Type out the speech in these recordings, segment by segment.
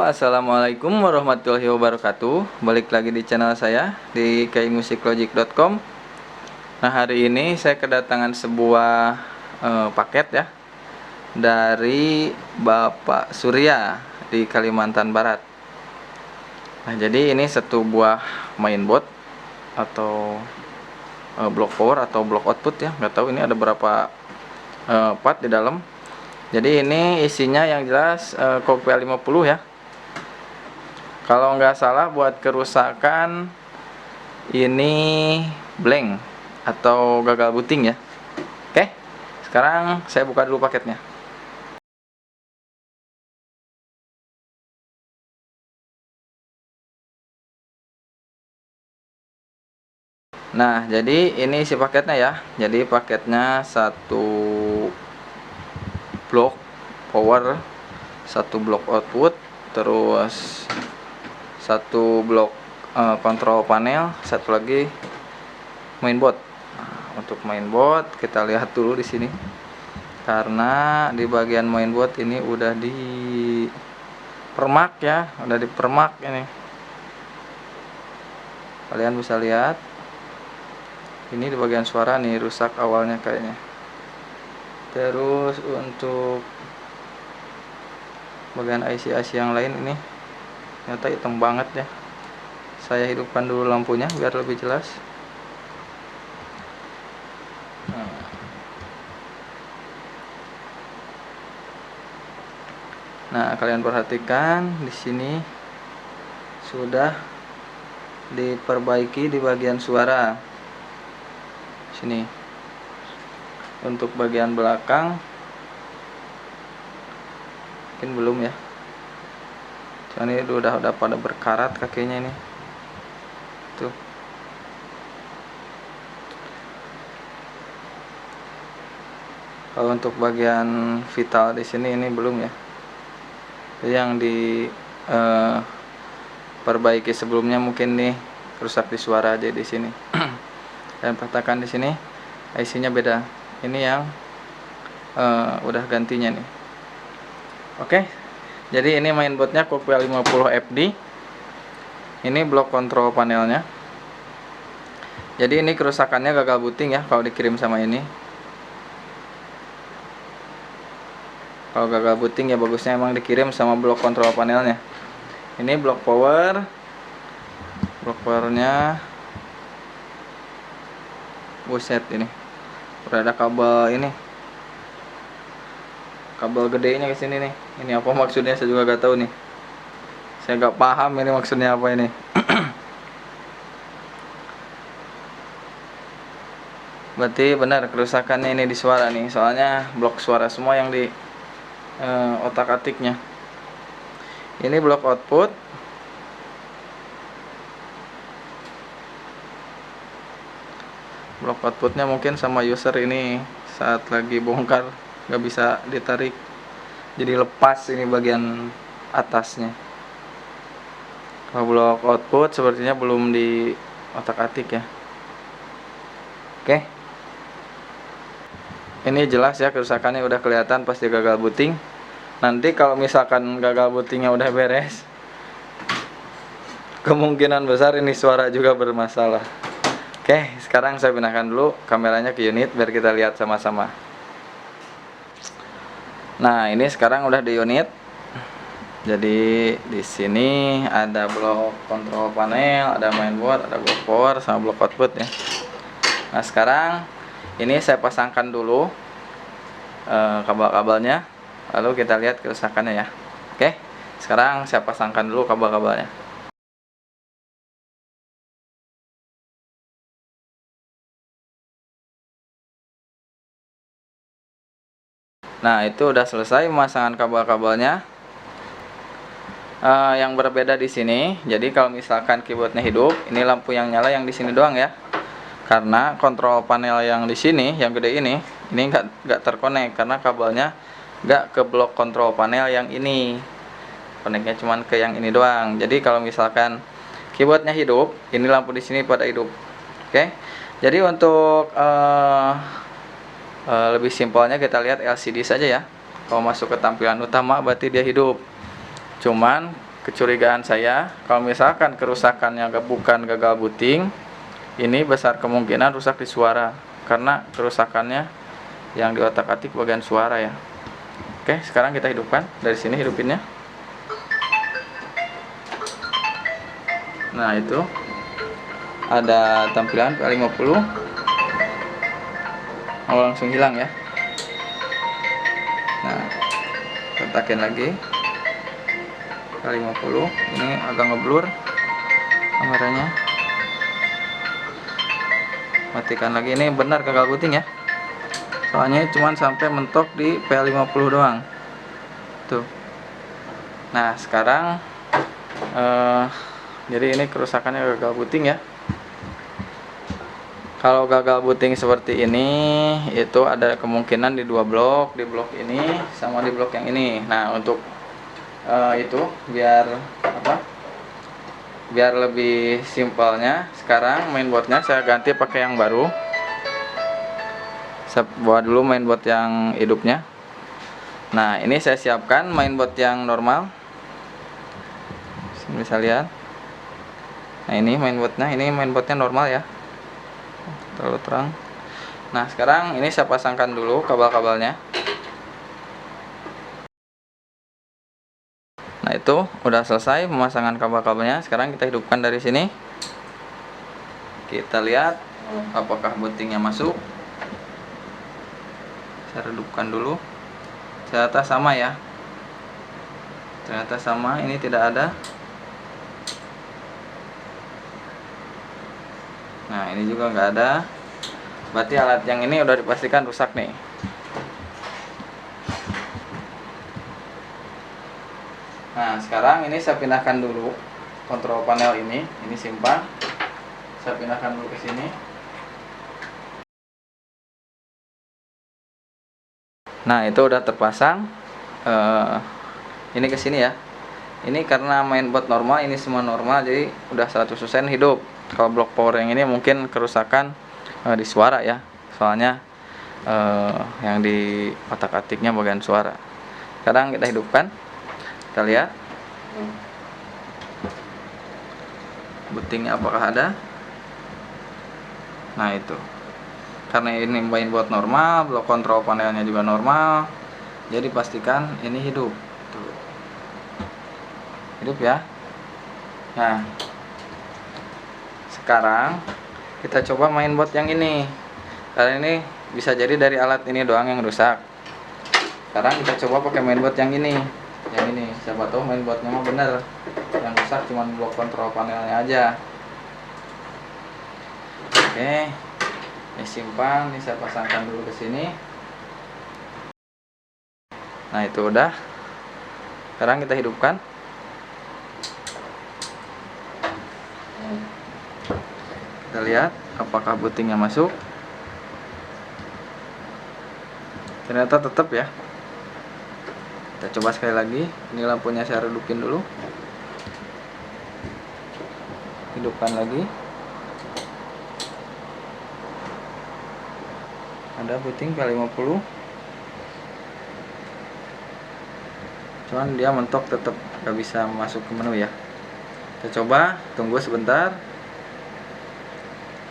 Assalamualaikum warahmatullahi wabarakatuh. Balik lagi di channel saya di kaimusiklogic.com. Nah, hari ini saya kedatangan sebuah paket ya dari Bapak Surya di Kalimantan Barat. Nah, jadi ini satu buah mainboard atau block power atau block output ya, nggak tahu ini ada berapa part di dalam. Jadi ini isinya yang jelas Kopia 50 ya. Kalau nggak salah buat kerusakan ini blank atau gagal booting ya. Oke, sekarang saya buka dulu paketnya. Nah, jadi ini isi paketnya ya. Jadi paketnya satu blok power, satu blok output, terus satu blok kontrol panel, satu lagi mainboard. Nah, untuk mainboard kita lihat dulu di sini, karena di bagian mainboard ini udah di permak ya, udah di permak ini. Kalian bisa lihat, ini di bagian suara nih rusak awalnya kayaknya. Terus untuk bagian IC-IC yang lain ini ternyata hitam banget ya. Saya hidupkan dulu lampunya biar lebih jelas. Nah, kalian perhatikan di sini sudah diperbaiki di bagian suara. Sini. Untuk bagian belakang mungkin belum ya. Cuman ini udah pada berkarat kakinya ini. Tuh. Kalau untuk bagian vital di sini ini belum ya. Yang perbaiki sebelumnya mungkin nih rusak di suara aja di sini. Dan perhatikan di sini IC-nya beda. Ini yang udah gantinya nih. Oke. Jadi ini mainboardnya Kopia 50 FD. Ini blok kontrol panelnya. Jadi ini kerusakannya gagal booting ya kalau dikirim sama ini. Kalau gagal booting ya bagusnya emang dikirim sama blok kontrol panelnya. Ini blok power. Blok powernya buset ini. Udah ada kabel ini. Kabel gedenya ke sini nih. Ini apa maksudnya saya juga gak tahu nih. Saya gak paham ini maksudnya apa ini. Berarti benar kerusakannya ini di suara nih. Soalnya blok suara semua yang di otak-atiknya. Ini blok output. Blok outputnya mungkin sama user ini saat lagi bongkar nggak bisa ditarik, jadi lepas ini bagian atasnya. Kalau blok output sepertinya belum di otak-atik ya. Oke, ini jelas ya kerusakannya udah kelihatan pasti gagal booting. Nanti kalau misalkan gagal bootingnya udah beres, kemungkinan besar ini suara juga bermasalah. Oke, sekarang saya pindahkan dulu kameranya ke unit biar kita lihat sama-sama. Nah, ini sekarang udah di unit. Jadi di sini ada blok kontrol panel, ada mainboard, ada blok power sama blok output ya. Nah, sekarang ini saya pasangkan dulu kabel-kabelnya, lalu kita lihat kerusakannya ya. Oke, sekarang saya pasangkan dulu kabel-kabelnya. Nah, itu udah selesai pemasangan kabel-kabelnya. Yang berbeda di sini, jadi kalau misalkan keyboardnya hidup, ini lampu yang nyala yang di sini doang ya. Karena kontrol panel yang di sini, yang gede ini nggak terkonek karena kabelnya nggak ke blok kontrol panel yang ini. Koneknya cuman ke yang ini doang. Jadi kalau misalkan keyboardnya hidup, ini lampu di sini pada hidup. Oke. Jadi untuk lebih simpelnya kita lihat LCD saja ya. Kalau masuk ke tampilan utama berarti dia hidup. Cuman kecurigaan saya, kalau misalkan kerusakannya bukan gagal booting, ini besar kemungkinan rusak di suara, karena kerusakannya yang di otak-atik bagian suara ya. Oke, sekarang kita hidupkan. Dari sini hidupinnya. Nah, itu ada tampilan P50. Langsung hilang ya. Nah, kontakin lagi P50. Ini agak ngeblur kameranya. Matikan lagi. Ini benar gagal booting ya, soalnya cuman sampai mentok di P50 doang tuh. Nah, sekarang jadi ini kerusakannya gagal booting ya. Kalau gagal booting seperti ini, itu ada kemungkinan di dua blok, di blok ini sama di blok yang ini. Nah, untuk itu biar lebih simpelnya, sekarang mainboardnya saya ganti pakai yang baru. Saya bawa dulu mainboard yang hidupnya. Nah, ini saya siapkan mainboard yang normal. Bisa lihat. Nah, ini mainboardnya normal ya, terlalu terang. Nah, sekarang ini saya pasangkan dulu kabel-kabelnya. Nah, itu udah selesai pemasangan kabel-kabelnya. Sekarang kita hidupkan dari sini. Kita lihat apakah bootingnya masuk. Saya redupkan dulu. Ternyata sama ya. Ternyata sama, ini tidak ada. Nah, ini juga nggak ada. Berarti alat yang ini udah dipastikan rusak nih. Nah, sekarang ini saya pindahkan dulu kontrol panel ini simpan. Saya pindahkan dulu ke sini. Nah, itu udah terpasang. Ini ke sini ya. Ini karena mainboard normal, ini semua normal, jadi udah 100% hidup. Kalau blok power yang ini mungkin kerusakan di suara ya, soalnya yang di otak-atiknya bagian suara. Sekarang kita hidupkan, kita lihat bootingnya apakah ada. Nah, itu karena ini mainboard normal, blok kontrol panelnya juga normal, jadi pastikan ini hidup. Tuh. Hidup ya. Nah, sekarang kita coba mainboard yang ini, karena ini bisa jadi dari alat ini doang yang rusak. Sekarang kita coba pakai mainboard yang ini. Siapa tahu mainboardnya mah bener, yang rusak cuma blok kontrol panelnya aja. Oke, ini simpan. Ini saya pasangkan dulu ke sini. Nah, itu udah. Sekarang kita hidupkan. Kita lihat apakah bootingnya masuk. Ternyata tetap ya. Kita coba sekali lagi. Ini lampunya saya redupin dulu. Hidupkan lagi. Ada booting P50. Cuman dia mentok, tetap gak bisa masuk ke menu ya. Kita coba tunggu sebentar.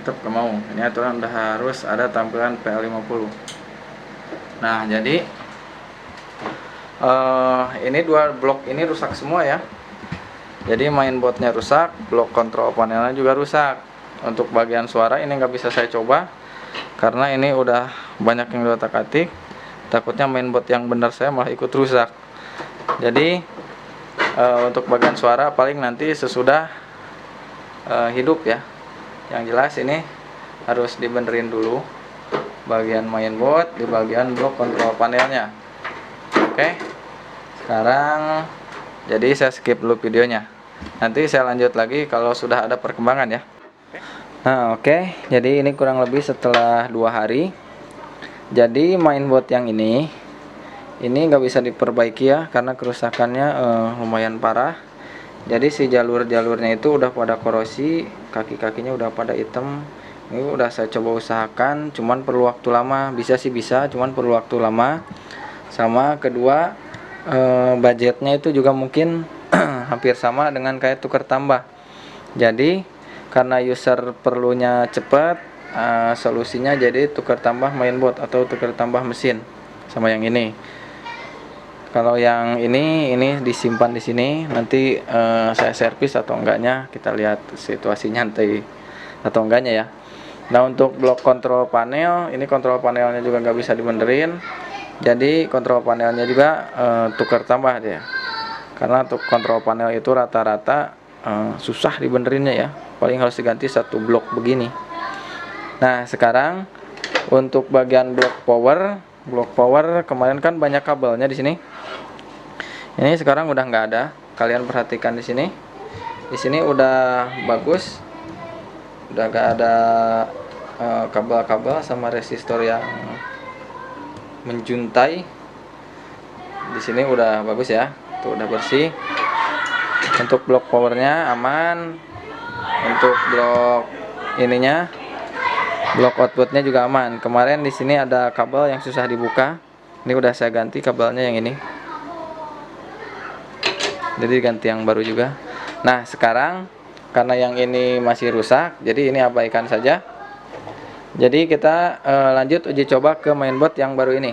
Tetap gak mau. Ini aturan udah harus ada tampilan P50. Nah, jadi ini dua blok ini rusak semua ya. Jadi mainboardnya rusak, blok kontrol panelnya juga rusak. Untuk bagian suara ini nggak bisa saya coba karena ini udah banyak yang diotak-atik. Takutnya mainboard yang benar saya malah ikut rusak. Jadi untuk bagian suara paling nanti sesudah hidup ya. Yang jelas ini harus dibenerin dulu bagian mainboard di bagian blok kontrol panelnya. Oke, sekarang jadi saya skip dulu videonya. Nanti saya lanjut lagi kalau sudah ada perkembangan ya. Nah, oke, jadi ini kurang lebih setelah 2 hari. Jadi mainboard yang ini nggak bisa diperbaiki ya, karena kerusakannya lumayan parah. Jadi si jalurnya itu udah pada korosi, kaki-kakinya udah pada hitam. Ini udah saya coba usahakan, cuman perlu waktu lama. Bisa sih bisa, cuman perlu waktu lama. Sama kedua budgetnya itu juga mungkin hampir sama dengan kayak tukar tambah. Jadi karena user perlunya cepat, solusinya jadi tukar tambah mainboard atau tukar tambah mesin sama yang ini. Kalau yang ini disimpan di sini, nanti saya servis atau enggaknya kita lihat situasinya nanti atau enggaknya ya. Nah, untuk blok kontrol panel, ini kontrol panelnya juga nggak bisa dibenerin. Jadi kontrol panelnya juga tukar tambah dia. Karena untuk kontrol panel itu rata-rata susah dibenerinnya ya. Paling harus diganti satu blok begini. Nah, sekarang untuk bagian blok power kemarin kan banyak kabelnya di sini. Ini sekarang udah nggak ada. Kalian perhatikan di sini. Di sini udah bagus. Udah nggak ada kabel-kabel sama resistor yang menjuntai. Di sini udah bagus ya. Tuh udah bersih. Untuk blok powernya aman. Untuk blok ininya, blok outputnya juga aman. Kemarin di sini ada kabel yang susah dibuka. Ini udah saya ganti kabelnya yang ini. Jadi ganti yang baru juga. Nah, sekarang karena yang ini masih rusak, jadi ini abaikan saja. Jadi kita lanjut uji coba ke mainboard yang baru ini,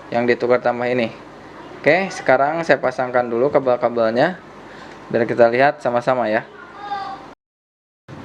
yang ditukar tambah ini. Oke, sekarang saya pasangkan dulu kabel-kabelnya biar kita lihat sama-sama ya.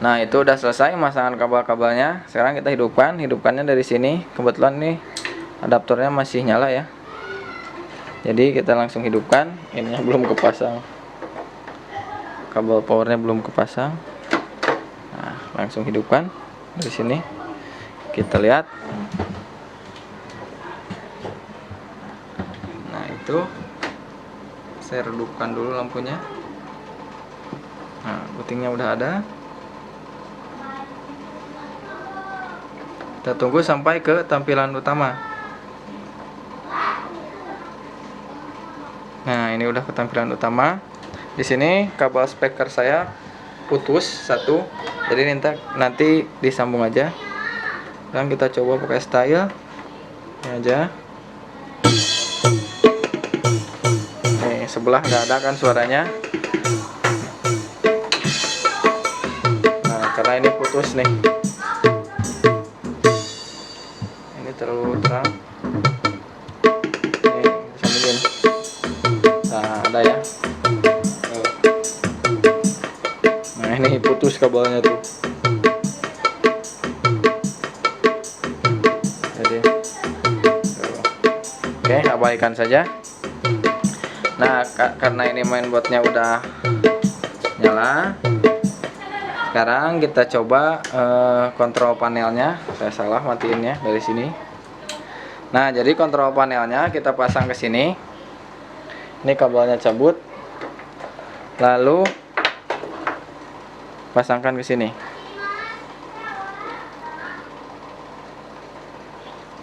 Nah, itu udah selesai masangan kabel-kabelnya. Sekarang kita hidupkannya dari sini. Kebetulan nih adaptornya masih nyala ya. Jadi kita langsung hidupkan. Ininya belum kepasang, kabel powernya belum kepasang. Nah, langsung hidupkan dari sini. Kita lihat. Nah, itu saya redupkan dulu lampunya. Nah, putingnya udah ada. Kita tunggu sampai ke tampilan utama. Nah, ini udah ke tampilan utama. Di sini kabel speaker saya putus satu, jadi nanti disambung aja. Dan kita coba pakai style ini aja. Nih, sebelah nggak ada kan suaranya. Nah, karena ini putus nih. Ini terlalu terang. Nih, sambungin. Nah, ada ya. Nah, ini putus kabelnya tuh. Jadi, oke, abaikan saja. Nah, karena ini mainboardnya udah nyala, sekarang kita coba kontrol panelnya. Saya salah matiinnya dari sini. Nah, jadi kontrol panelnya kita pasang ke sini. Ini kabelnya cabut, lalu pasangkan ke sini.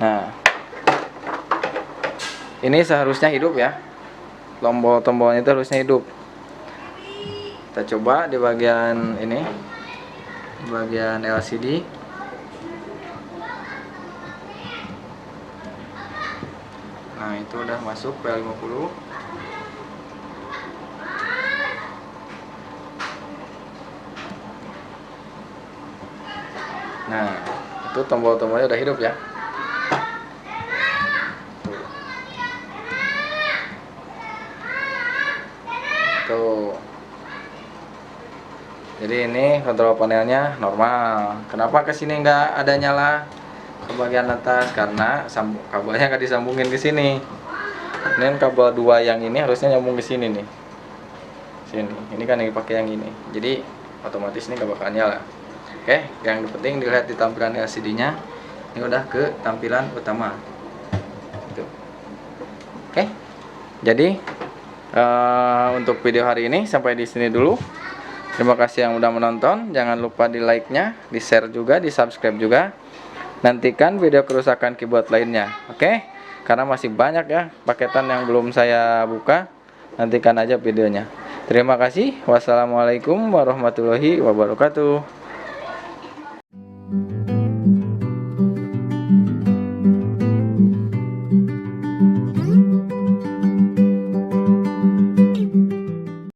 Nah, ini seharusnya hidup ya. Tombol-tombolnya itu harusnya hidup. Kita coba di bagian ini, bagian LCD. Nah, itu udah masuk P50. Nah, itu tombol-tombolnya udah hidup ya. Tuh. Jadi ini kontrol panelnya normal. Kenapa kesini nggak ada nyala ke bagian atas? Karena kabelnya nggak disambungin ke sini. Ini kabel 2 yang ini harusnya nyambung ke sini nih. Sini. Ini kan yang dipakai yang ini. Jadi otomatis ini nggak bakal nyala. Oke, yang penting dilihat di tampilan LCD-nya. Ini udah ke tampilan utama. Tuh. Oke. Jadi untuk video hari ini sampai di sini dulu. Terima kasih yang udah menonton. Jangan lupa di like-nya, di share juga, di subscribe juga. Nantikan video kerusakan keyboard lainnya. Oke? Karena masih banyak ya paketan yang belum saya buka. Nantikan aja videonya. Terima kasih. Wassalamualaikum warahmatullahi wabarakatuh.